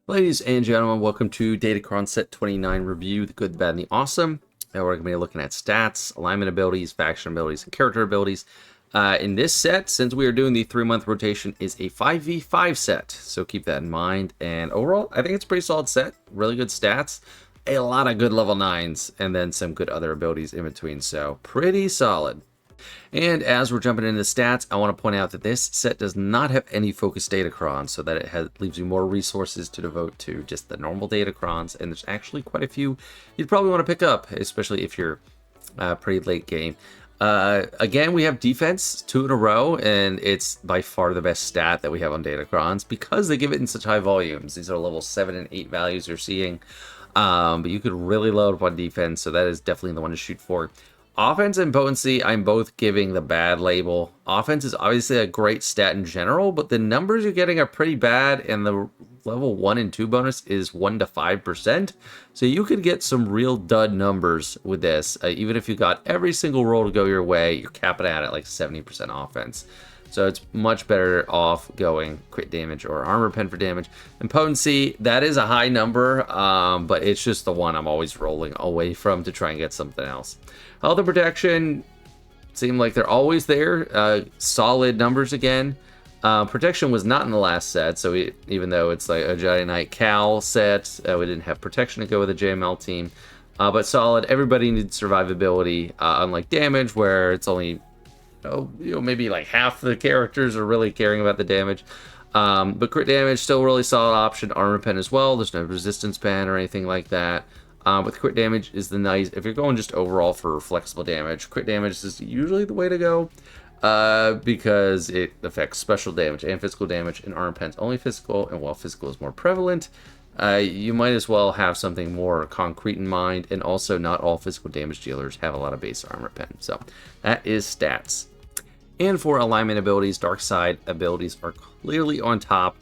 Ladies and gentlemen, welcome to Datacron Set 29 review, the good, the bad, and the awesome. And we're going to be looking at stats, alignment abilities, faction abilities, and character abilities. In this set, since we are doing the 3-month rotation, is a 5v5 set, so keep that in mind. And overall, I think it's a pretty solid set, really good stats, a lot of good level 9s, and then some good other abilities in between, so pretty solid. And as we're jumping into the stats, I want to point out that this set does not have any focused datacrons, so that it leaves you more resources to devote to just the normal datacrons, and there's actually quite a few you'd probably want to pick up, especially if you're pretty late game. Again, we have defense 2 in a row, and it's by far the best stat that we have on datacrons because they give it in such high volumes. These are level 7 and 8 values you're seeing, but you could really load up on defense, so that is definitely the one to shoot for. Offense and potency, I'm both giving the bad label. Offense is obviously a great stat in general, but the numbers you're getting are pretty bad, and the level 1 and 2 bonus is 1 to 5%. So you could get some real dud numbers with this. Even if you got every single roll to go your way, you're capping out at like 70% offense. So it's much better off going crit damage or armor pen for damage. And potency, that is a high number, but it's just the one I'm always rolling away from to try and get something else. Health and protection seem like they're always there. Solid numbers again. Protection was not in the last set, so even though it's like a Jedi Knight Cal set, we didn't have protection to go with the JML team. But solid. Everybody needs survivability, unlike damage, where it's only maybe like half the characters are really caring about the damage. But crit damage, still a really solid option. Armor pen as well. There's no resistance pen or anything like that. With crit damage is the nice, if you're going just overall for flexible damage, crit damage is usually the way to go, because it affects special damage and physical damage, and armor pen's only physical, and while physical is more prevalent, you might as well have something more concrete in mind, and also not all physical damage dealers have a lot of base armor pen. So that is stats. And for alignment abilities, dark side abilities are clearly on top.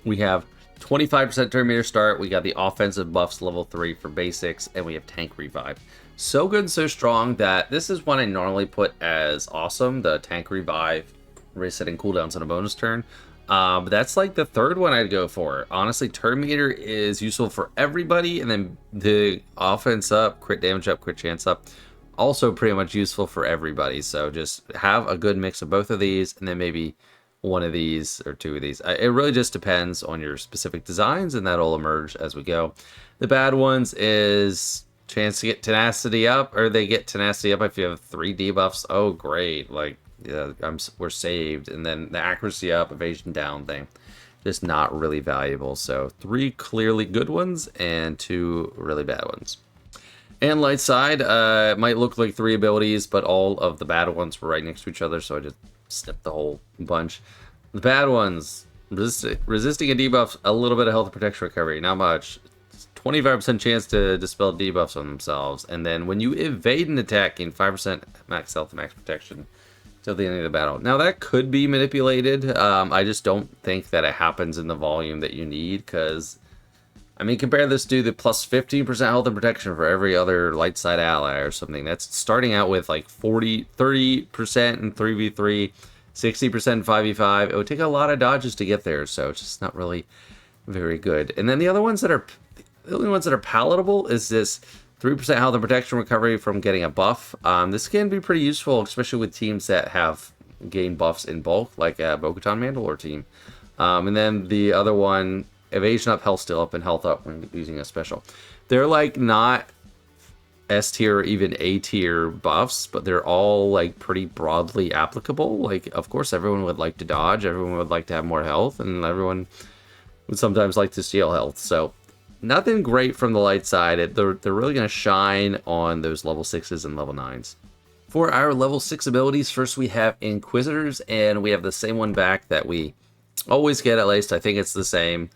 We have 25% turn meter start, we got the offensive buffs level 3 for basics, and we have tank revive. So good and so strong that this is one I normally put as awesome, the tank revive, resetting cooldowns on a bonus turn. But that's like the third one I'd go for. Honestly, turn meter is useful for everybody, and then the offense up, crit damage up, crit chance up, also pretty much useful for everybody. So just have a good mix of both of these, and then maybe one of these or two of these. It really just depends on your specific designs, and that'll emerge as we go. The bad ones is chance to get tenacity up, or they get tenacity up if you have 3 debuffs. Oh great, like yeah, we're saved. And then the accuracy up, evasion down thing, just not really valuable. So 3 clearly good ones and 2 really bad ones. And light side, it might look like 3 abilities, but all of the bad ones were right next to each other, so I just snipped the whole bunch. The bad ones, resisting a debuff, a little bit of health and protection recovery, not much. 25% chance to dispel debuffs on themselves, and then when you evade an attack, gain 5% max health and max protection till the end of the battle. Now that could be manipulated. I just don't think that it happens in the volume that you need, because I mean, compare this to the plus 15% health and protection for every other light side ally or something. That's starting out with like 30% in 3v3, 60% in 5v5. It would take a lot of dodges to get there, so it's just not really very good. And then the other ones that are, the only ones that are palatable is this 3% health and protection recovery from getting a buff. This can be pretty useful, especially with teams that have gained buffs in bulk, like a Bo-Katan Mandalore team. And then the other one, evasion up, health steal up, and health up when using a special. They're like not S tier or even A tier buffs, but they're all like pretty broadly applicable. Like, of course, everyone would like to dodge, everyone would like to have more health, and everyone would sometimes like to steal health. So nothing great from the light side. They're really going to shine on those level 6s and level 9s. For our level 6 abilities, first we have Inquisitors, and we have the same one back that we always get, at least. I think it's the same.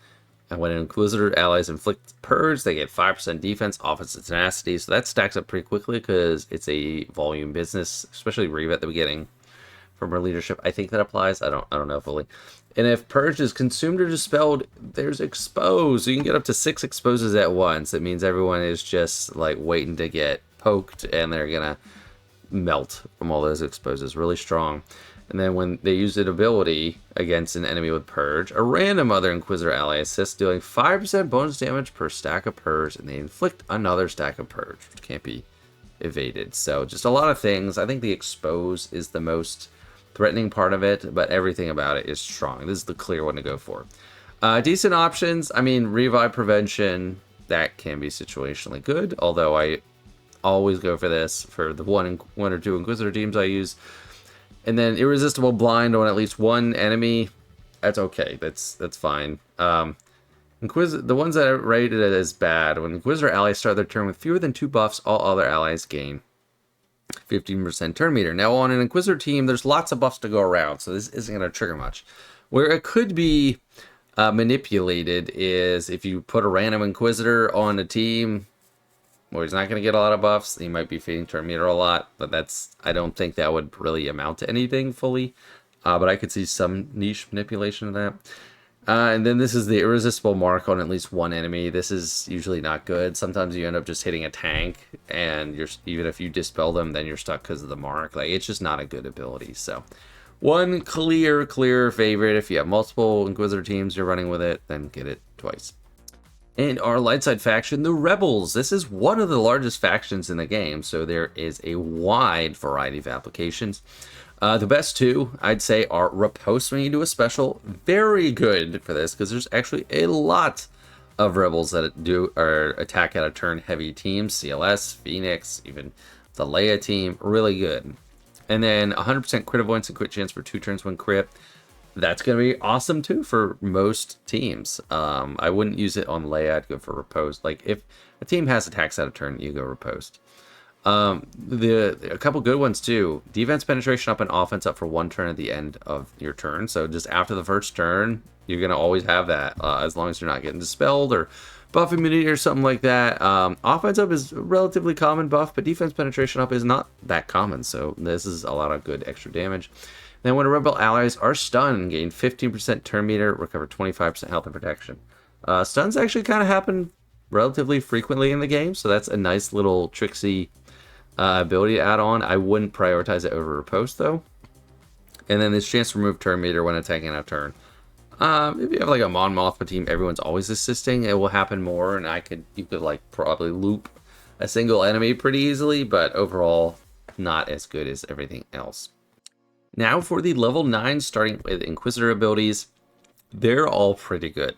And when an Inquisitor allies inflict purge, they get 5% defense, offense, and tenacity. So that stacks up pretty quickly because it's a volume business, especially Reva at the beginning from her leadership. I think that applies. I don't know fully. And if purge is consumed or dispelled, there's expose. So you can get up to 6 exposes at once. It means everyone is just like waiting to get poked, and they're gonna melt from all those exposes. Really strong. And then when they use an ability against an enemy with Purge, a random other Inquisitor ally assists, dealing 5% bonus damage per stack of Purge, and they inflict another stack of Purge, which can't be evaded. So just a lot of things. I think the expose is the most threatening part of it, but everything about it is strong. This is the clear one to go for. Decent options. I mean, revive prevention, that can be situationally good, although I always go for this for the one or two Inquisitor teams I use. And then irresistible blind on at least one enemy, that's okay. That's fine. The ones that are rated as bad, when Inquisitor allies start their turn with fewer than 2 buffs, all other allies gain 15% turn meter. Now on an Inquisitor team, there's lots of buffs to go around, so this isn't going to trigger much. Where it could be manipulated is if you put a random Inquisitor on a team where he's not going to get a lot of buffs, he might be feeding turn meter a lot, but I don't think that would really amount to anything fully. But I could see some niche manipulation of that. And then this is the irresistible mark on at least one enemy. This is usually not good. Sometimes you end up just hitting a tank, and even if you dispel them, then you're stuck because of the mark. Like, it's just not a good ability. So one clear favorite. If you have multiple Inquisitor teams you're running with it, then get it twice. And our light side faction, the Rebels. This is one of the largest factions in the game, so there is a wide variety of applications. The best two, I'd say, are Riposte when you do a special. Very good for this, because there's actually a lot of Rebels that are attack out of turn heavy teams. CLS, Phoenix, even the Leia team, really good. And then 100% crit avoidance and crit chance for 2 turns when crit. That's going to be awesome too for most teams. I wouldn't use it on Leia. I'd go for Riposte. Like, if a team has attacks out of turn, you go Riposte. A couple good ones too. Defense penetration up and offense up for 1 turn at the end of your turn. So just after the first turn, you're going to always have that as long as you're not getting dispelled or buff immunity or something like that. Offense up is a relatively common buff, but defense penetration up is not that common. So this is a lot of good extra damage. Then when Rebel allies are stunned, gain 15% turn meter, recover 25% health and protection. Stuns actually kind of happen relatively frequently in the game, so that's a nice little tricksy ability to add on. I wouldn't prioritize it over Riposte though. And then this chance to remove turn meter when attacking a turn. If you have like a Mon Mothma team, everyone's always assisting. It will happen more, and you could like probably loop a single enemy pretty easily, but overall not as good as everything else. Now for the level 9, starting with Inquisitor abilities, they're all pretty good.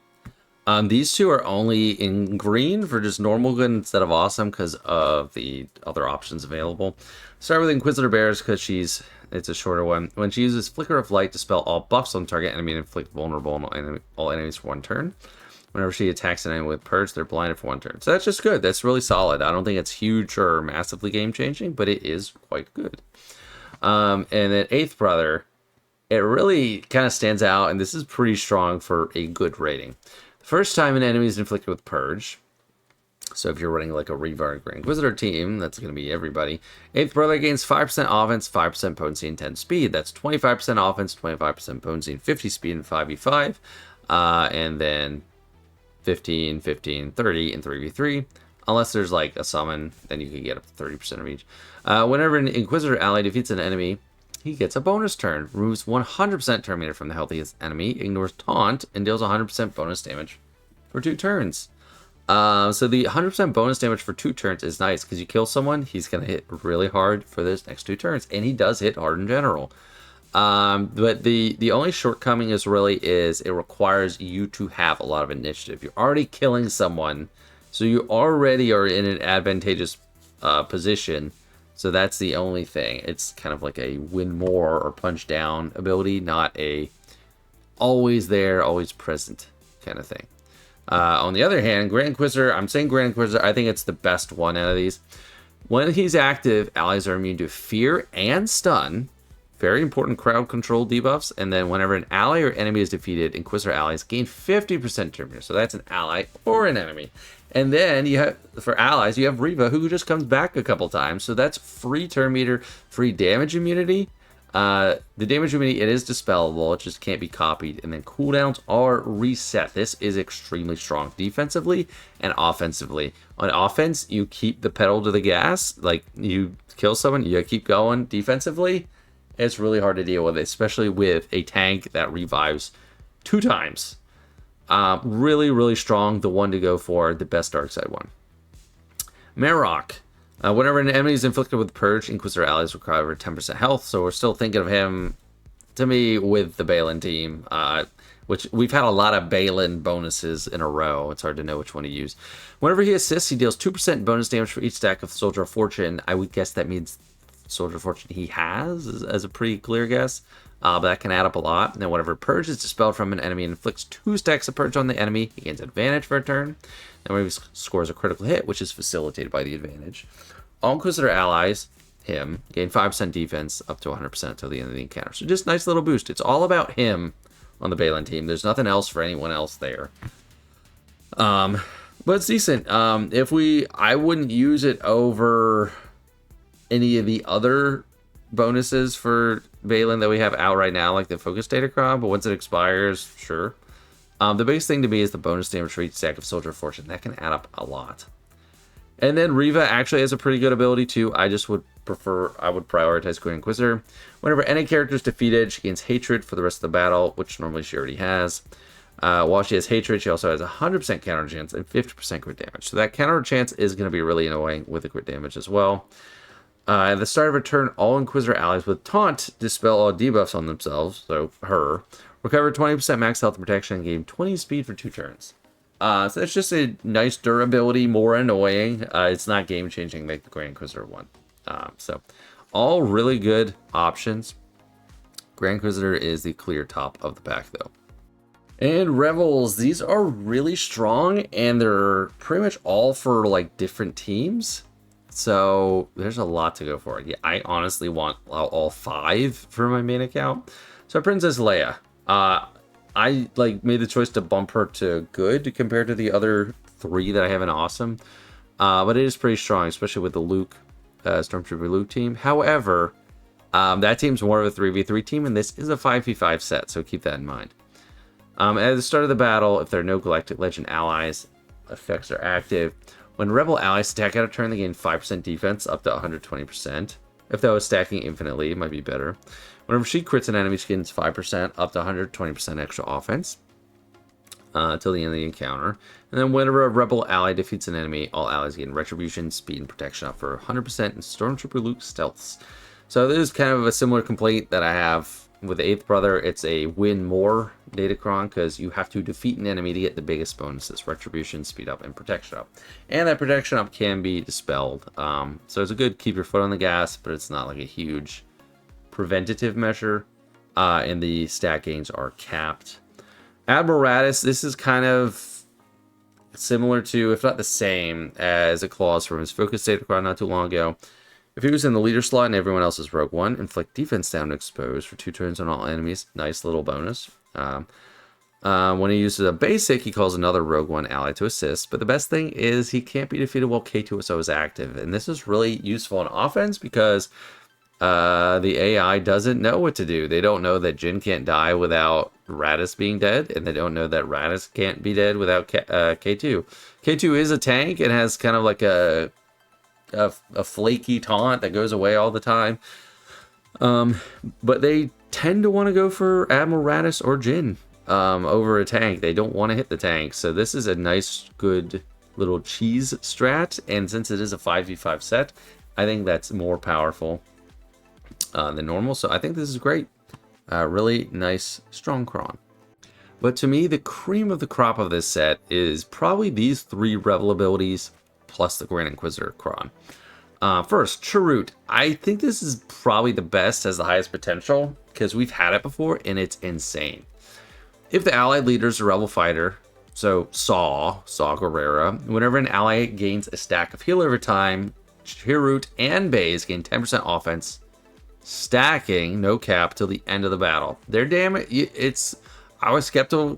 These two are only in green for just normal good instead of awesome because of the other options available. Start with Inquisitor Bears because it's a shorter one. When she uses Flicker of Light to dispel all buffs on target enemy and inflict vulnerable on all enemies for 1 turn. Whenever she attacks an enemy with Purge, they're blinded for 1 turn. So that's just good. That's really solid. I don't think it's huge or massively game-changing, but it is quite good. And then 8th Brother, it really kind of stands out, and this is pretty strong for a good rating. The first time an enemy is inflicted with Purge, so if you're running like a Reroll Inquisitor team, that's going to be everybody. 8th Brother gains 5% offense, 5% potency, and 10 speed. That's 25% offense, 25% potency, and 50 speed in 5v5. And then 15, 15, 30, and 3v3. Unless there's like a summon, then you can get up to 30% of each. Whenever an Inquisitor ally defeats an enemy, he gets a bonus turn, removes 100% turn meter from the healthiest enemy, ignores taunt, and deals 100% bonus damage for 2 turns. So the 100% bonus damage for 2 turns is nice, because you kill someone, he's going to hit really hard for those next 2 turns, and he does hit hard in general. But the only shortcoming is it requires you to have a lot of initiative. You're already killing someone, so you already are in an advantageous position. So that's the only thing. It's kind of like a win more or punch down ability, not a always there, always present kind of thing. On the other hand, Grand Inquisitor, I'm saying Grand Inquisitor, I think it's the best one out of these. When he's active, allies are immune to fear and stun. Very important crowd control debuffs. And then whenever an ally or enemy is defeated, Inquisitor allies gain 50% turn meter. So that's an ally or an enemy. And then you have, for allies, you have Reva, who just comes back a couple times. So that's free turn meter, free damage immunity. The damage immunity, it is dispellable. It just can't be copied. And then cooldowns are reset. This is extremely strong defensively and offensively. On offense, you keep the pedal to the gas. Like, you kill someone, you keep going defensively. it's really hard to deal with, especially with a tank that revives 2 times. Really, really strong. The one to go for, the best dark side one. Marok. Whenever an enemy is inflicted with Purge, Inquisitor allies recover 10% health. So we're still thinking of him, to me, with the Balin team. Which we've had a lot of Balin bonuses in a row. It's hard to know which one to use. Whenever he assists, he deals 2% bonus damage for each stack of Soldier of Fortune. I would guess that means Soldier of Fortune he has, as a pretty clear guess. But that can add up a lot. And then whenever Purge is dispelled from an enemy and inflicts 2 stacks of Purge on the enemy, he gains advantage for a turn. And when he scores a critical hit, which is facilitated by the advantage, all Inquisitor allies, him, gain 5% defense up to 100% until the end of the encounter. So just nice little boost. It's all about him on the Balin team. There's nothing else for anyone else there. But it's decent. I wouldn't use it over any of the other bonuses for Balin that we have out right now, like the Focus Datacron, but once it expires, sure. The biggest thing to me is the bonus damage for each stack of Soldier of Fortune. That can add up a lot. And then Riva actually has a pretty good ability too. I would prioritize Grand Inquisitor. Whenever any character is defeated, she gains hatred for the rest of the battle, which normally she already has. While she has hatred, she also has 100% counter chance and 50% crit damage. So that counter chance is going to be really annoying with the crit damage as well. At the start of a turn, all Inquisitor allies with Taunt dispel all debuffs on themselves, so her. Recover 20% max health and protection and gain 20 speed for 2 turns. So that's just a nice durability, more annoying. It's not game-changing like the Grand Inquisitor one. So all really good options. Grand Inquisitor is the clear top of the pack, though. And Rebels, these are really strong, and they're pretty much all for like different teams. So there's a lot to go for. Yeah, I honestly want all 5 for my main account. So Princess Leia. I made the choice to bump her to good compared to the other 3 that I have in awesome. But it is pretty strong, especially with the Luke, Stormtrooper Luke team. However, that team's more of a 3v3 team, and this is a 5v5 set, so keep that in mind. At the start of the battle, if there are no Galactic Legend allies, effects are active. When Rebel allies attack out of turn, they gain 5% defense up to 120%. If that was stacking infinitely, it might be better. Whenever she crits an enemy, she gains 5% up to 120% extra offense until the end of the encounter. And then whenever a Rebel ally defeats an enemy, all allies gain Retribution, Speed, and Protection up for 100% and Stormtrooper Luke stealths. So this is kind of a similar complaint that I have with the 8th brother. It's a win more Datacron because you have to defeat an enemy to get the biggest bonuses: Retribution, Speed up, and Protection up. And that Protection up can be dispelled. So it's a good keep your foot on the gas, but it's not like a huge preventative measure. And the stat gains are capped. Admiral Raddus, this is kind of similar to, if not the same, as a clause from his Focus Datacron not too long ago. If he was in the leader slot and everyone else is Rogue One, inflict defense down to expose for 2 turns on all enemies. Nice little bonus. When he uses a basic, he calls another Rogue One ally to assist. But the best thing is he can't be defeated while K2SO is active. And this is really useful in offense because the AI doesn't know what to do. They don't know that Jin can't die without Raddus being dead, and they don't know that Raddus can't be dead without K2. K2 is a tank and has kind of like a flaky taunt that goes away all the time. But they tend to want to go for Admiral Raddus or Jin over a tank. They don't want to hit the tank. So this is a nice, good little cheese strat. And since it is a 5v5 set, I think that's more powerful than normal. So I think this is great. Really nice, strong cron. But to me, the cream of the crop of this set is probably these 3 Rebel abilities plus the Grand Inquisitor cron. First, Chirrut. I think this is probably the best, has the highest potential, because we've had it before, and it's insane. If the allied leader is a Rebel fighter, so Saw Gerrera, whenever an ally gains a stack of heal over time, Chirrut and Baze gain 10% offense, stacking, no cap, till the end of the battle. Their damage, I was skeptical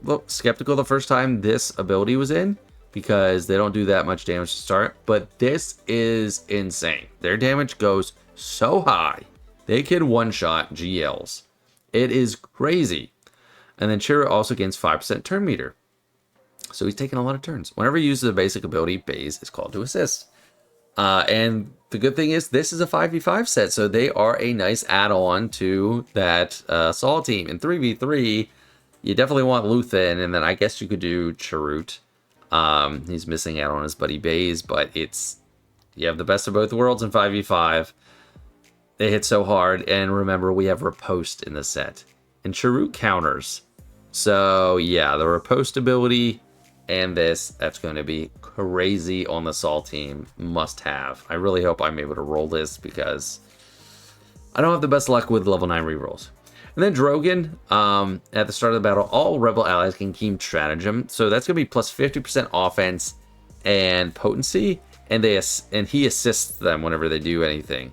the first time this ability was in, because they don't do that much damage to start, but this is insane. Their damage goes so high. They can one-shot GLs. It is crazy. And then Chirrut also gains 5% turn meter. So he's taking a lot of turns. Whenever he uses a basic ability, Baze is called to assist. And the good thing is this is a 5v5 set, so they are a nice add-on to that Saw team. In 3v3, you definitely want Luthen, and then I guess you could do Chirrut. He's missing out on his buddy Baze, but you have the best of both worlds in 5v5. They hit so hard, and remember, we have Riposte in the set. And Chirrut counters. So, yeah, the Riposte ability and that's going to be crazy on the Saw team. Must have. I really hope I'm able to roll this because I don't have the best luck with level 9 rerolls. And then Drogon, at the start of the battle, all rebel allies can keep stratagem. So that's going to be plus 50% offense and potency. And he assists them whenever they do anything.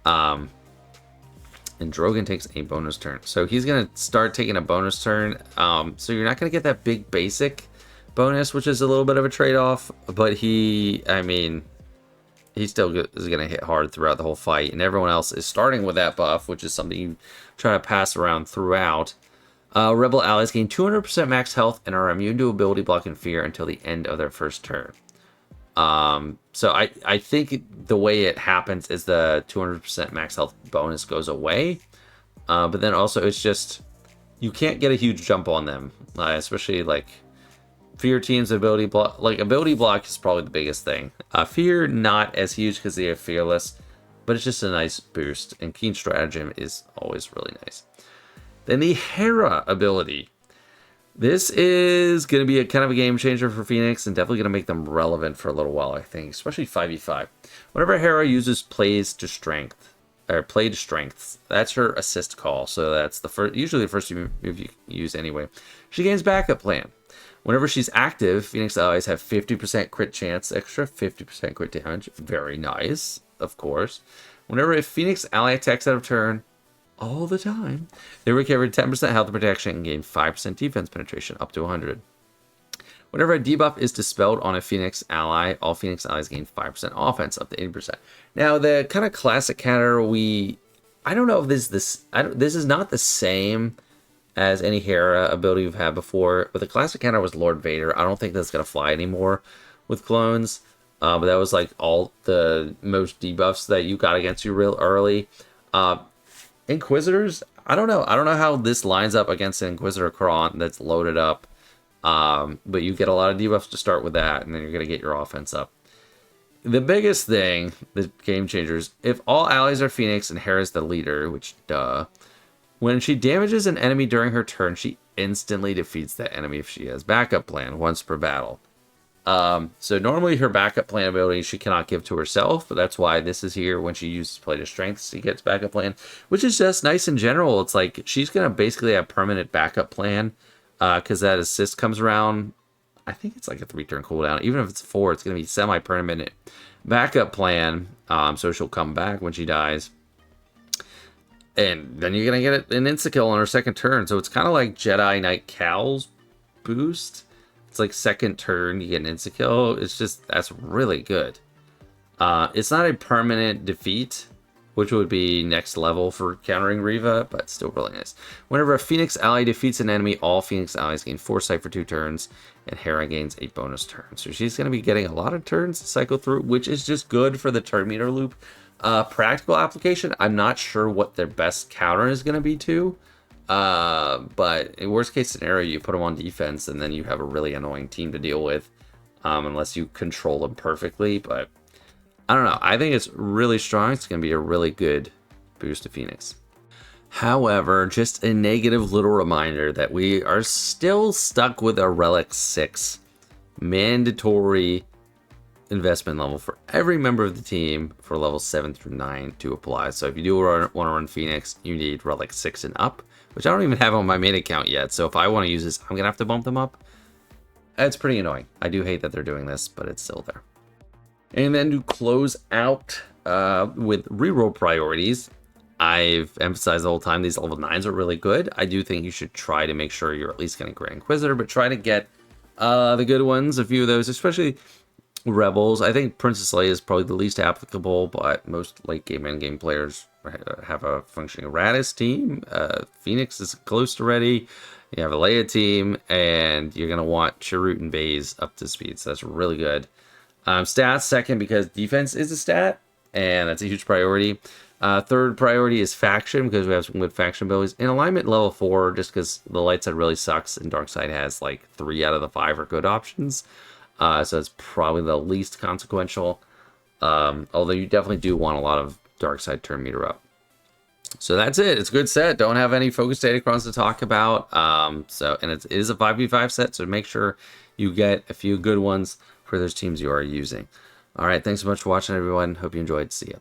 And Drogon takes a bonus turn. So he's going to start taking a bonus turn. So you're not going to get that big basic bonus, which is a little bit of a trade-off. But he still is going to hit hard throughout the whole fight. And everyone else is starting with that buff, which is something you try to pass around throughout. Rebel allies gain 200% max health and are immune to ability block and fear until the end of their first turn. So I think the way it happens is the 200% max health bonus goes away. But then also it's just, you can't get a huge jump on them, especially like fear teams ability block. Like ability block is probably the biggest thing. Fear not as huge because they are fearless, but it's just a nice boost. And keen stratagem is always really nice. Then the Hera ability. This is going to be a kind of a game changer for Phoenix and definitely going to make them relevant for a little while, I think, especially 5v5. Whenever Hera uses play to strengths, that's her assist call. So that's usually the first move you use anyway. She gains backup plan. Whenever she's active, Phoenix allies have 50% crit chance extra, 50% crit damage. Very nice, of course. Whenever a Phoenix ally attacks out of turn, all the time, they recover 10% health protection and gain 5% defense penetration up to 100. Whenever a debuff is dispelled on a Phoenix ally, all Phoenix allies gain 5% offense up to 80%. Now, the kind of classic counter I don't know if this is not the same as any Hera ability we've had before, but the classic counter was Lord Vader. I don't think that's going to fly anymore with clones, but that was like all the most debuffs that you got against you real early. Inquisitors, I don't know how this lines up against an Inquisitor Kron that's loaded up, but you get a lot of debuffs to start with that, and then you're going to get your offense up. The biggest thing, the game changers, if all allies are Phoenix and Hera's the leader, which duh, when she damages an enemy during her turn, she instantly defeats that enemy if she has backup plan once per battle. So normally her backup plan ability she cannot give to herself, but that's why this is here. When she uses play to strength, she gets backup plan, which is just nice in general. It's like she's gonna basically have permanent backup plan, because that assist comes around. I think it's like a 3-turn cooldown. Even if it's 4, it's gonna be semi-permanent backup plan. So she'll come back when she dies, and then you're gonna get an insta kill on her second turn. So it's kind of like Jedi Knight Cal's boost. It's like second turn, you get an insta kill. That's really good. It's not a permanent defeat, which would be next level for countering Reva, but still really nice. Whenever a Phoenix ally defeats an enemy, all Phoenix allies gain foresight for 2 turns, and Hera gains a bonus turn. So she's going to be getting a lot of turns to cycle through, which is just good for the turn meter loop. Practical application, I'm not sure what their best counter is going to be to. But in worst case scenario, you put them on defense and then you have a really annoying team to deal with, unless you control them perfectly. But I don't know. I think it's really strong. It's going to be a really good boost to Phoenix. However, just a negative little reminder that we are still stuck with a Relic 6 mandatory investment level for every member of the team for levels 7 through 9 to apply. So if you do want to run Phoenix, you need Relic 6 and up, which I don't even have on my main account yet. So if I want to use this, I'm going to have to bump them up. It's pretty annoying. I do hate that they're doing this, but it's still there. And then to close out with reroll priorities, I've emphasized the whole time these level 9s are really good. I do think you should try to make sure you're at least getting Grand Inquisitor, but try to get the good ones, a few of those, especially Rebels. I think Princess Leia is probably the least applicable, but most late game and game players have a functioning Radis team. Phoenix is close to ready. You have a Leia team, and you're going to want Chirrut and Baze up to speed, so that's really good. Stats, second, because defense is a stat, and that's a huge priority. Third priority is faction, because we have some good faction abilities. And alignment level 4, just because the light side really sucks, and dark side has like 3 out of the 5 are good options. So it's probably the least consequential. Although you definitely do want a lot of dark side turn meter up. So that's it. It's a good set. Don't have any focus datacrons to talk about. And it is a 5v5 set, so make sure you get a few good ones for those teams you are using. All right, thanks so much for watching, everyone. Hope you enjoyed. See ya.